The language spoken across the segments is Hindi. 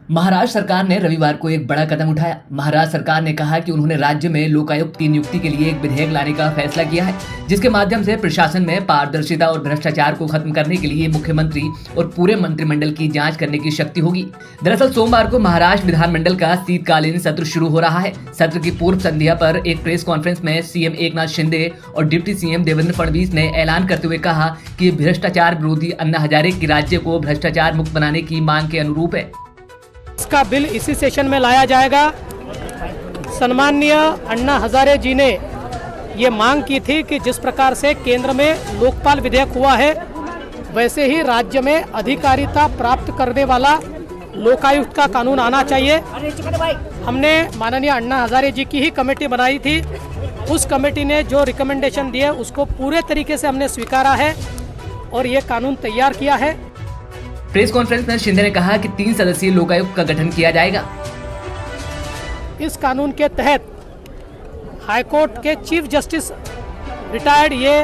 महाराष्ट्र सरकार ने रविवार को एक बड़ा कदम उठाया। महाराष्ट्र सरकार ने कहा कि उन्होंने राज्य में लोकायुक्त की नियुक्ति के लिए एक विधेयक लाने का फैसला किया है, जिसके माध्यम से प्रशासन में पारदर्शिता और भ्रष्टाचार को खत्म करने के लिए मुख्यमंत्री और पूरे मंत्रिमंडल की जांच करने की शक्ति होगी। दरअसल सोमवार को महाराष्ट्र विधानमंडल का शीतकालीन सत्र शुरू हो रहा है। सत्र की पूर्व संध्या पर एक प्रेस कॉन्फ्रेंस में सीएम एकनाथ शिंदे और डिप्टी सीएम देवेंद्र फडणवीस ने ऐलान करते हुए कहा कि भ्रष्टाचार विरोधी अन्ना हजारे की राज्य को भ्रष्टाचार मुक्त बनाने की मांग के अनुरूप है। इसका बिल इसी सेशन में लाया जाएगा। सम्माननीय अन्ना हजारे जी ने ये मांग की थी कि जिस प्रकार से केंद्र में लोकपाल विधेयक हुआ है, वैसे ही राज्य में अधिकारिता प्राप्त करने वाला लोकायुक्त का कानून आना चाहिए। हमने माननीय अन्ना हजारे जी की ही कमेटी बनाई थी। उस कमेटी ने जो रिकमेंडेशन दिए उसको पूरे तरीके से हमने स्वीकारा है और ये कानून तैयार किया है। प्रेस कॉन्फ्रेंस में शिंदे ने कहा कि 3 सदस्यीय लोकायुक्त का गठन किया जाएगा। इस कानून के तहत हाईकोर्ट के चीफ जस्टिस रिटायर्ड ये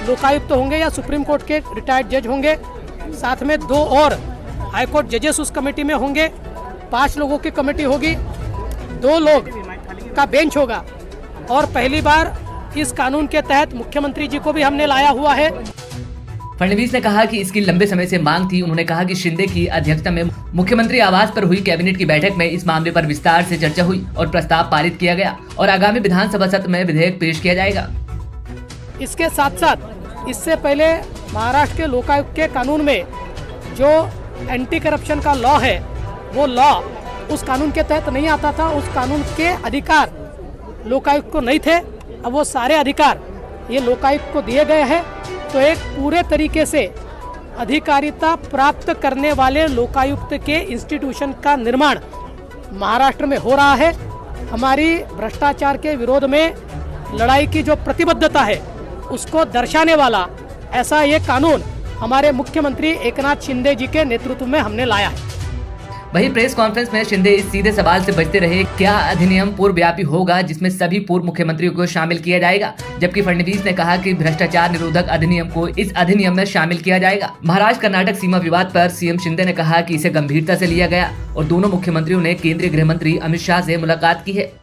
लोकायुक्त होंगे या सुप्रीम कोर्ट के रिटायर्ड जज होंगे। साथ में 2 और हाईकोर्ट जजेस उस कमेटी में होंगे। 5 लोगों की कमेटी होगी, 2 लोग का बेंच होगा और पहली बार इस कानून के तहत मुख्यमंत्री जी को भी हमने लाया हुआ है। फडणवीस ने कहा कि इसकी लंबे समय से मांग थी। उन्होंने कहा कि शिंदे की अध्यक्षता में मुख्यमंत्री आवास पर हुई कैबिनेट की बैठक में इस मामले पर विस्तार से चर्चा हुई और प्रस्ताव पारित किया गया और आगामी विधानसभा सत्र में विधेयक पेश किया जाएगा। इसके साथ साथ इससे पहले महाराष्ट्र के लोकायुक्त के कानून में जो एंटी करप्शन का लॉ है, वो लॉ उस कानून के तहत नहीं आता था। उस कानून के अधिकार लोकायुक्त को नहीं थे। अब वो सारे अधिकार ये लोकायुक्त को दिए गए हैं। तो एक पूरे तरीके से अधिकारिता प्राप्त करने वाले लोकायुक्त के इंस्टीट्यूशन का निर्माण महाराष्ट्र में हो रहा है। हमारी भ्रष्टाचार के विरोध में लड़ाई की जो प्रतिबद्धता है उसको दर्शाने वाला ऐसा ये कानून हमारे मुख्यमंत्री एकनाथ शिंदे जी के नेतृत्व में हमने लाया है। वहीं प्रेस कॉन्फ्रेंस में शिंदे इस सीधे सवाल से बचते रहे, क्या अधिनियम पूर्वव्यापी होगा जिसमें सभी पूर्व मुख्यमंत्रियों को शामिल किया जाएगा, जबकि फडणवीस ने कहा कि भ्रष्टाचार निरोधक अधिनियम को इस अधिनियम में शामिल किया जाएगा। महाराष्ट्र कर्नाटक सीमा विवाद पर सीएम शिंदे ने कहा कि इसे गंभीरता से लिया गया और दोनों मुख्यमंत्रियों ने केंद्रीय गृह मंत्री अमित शाह से मुलाकात की है।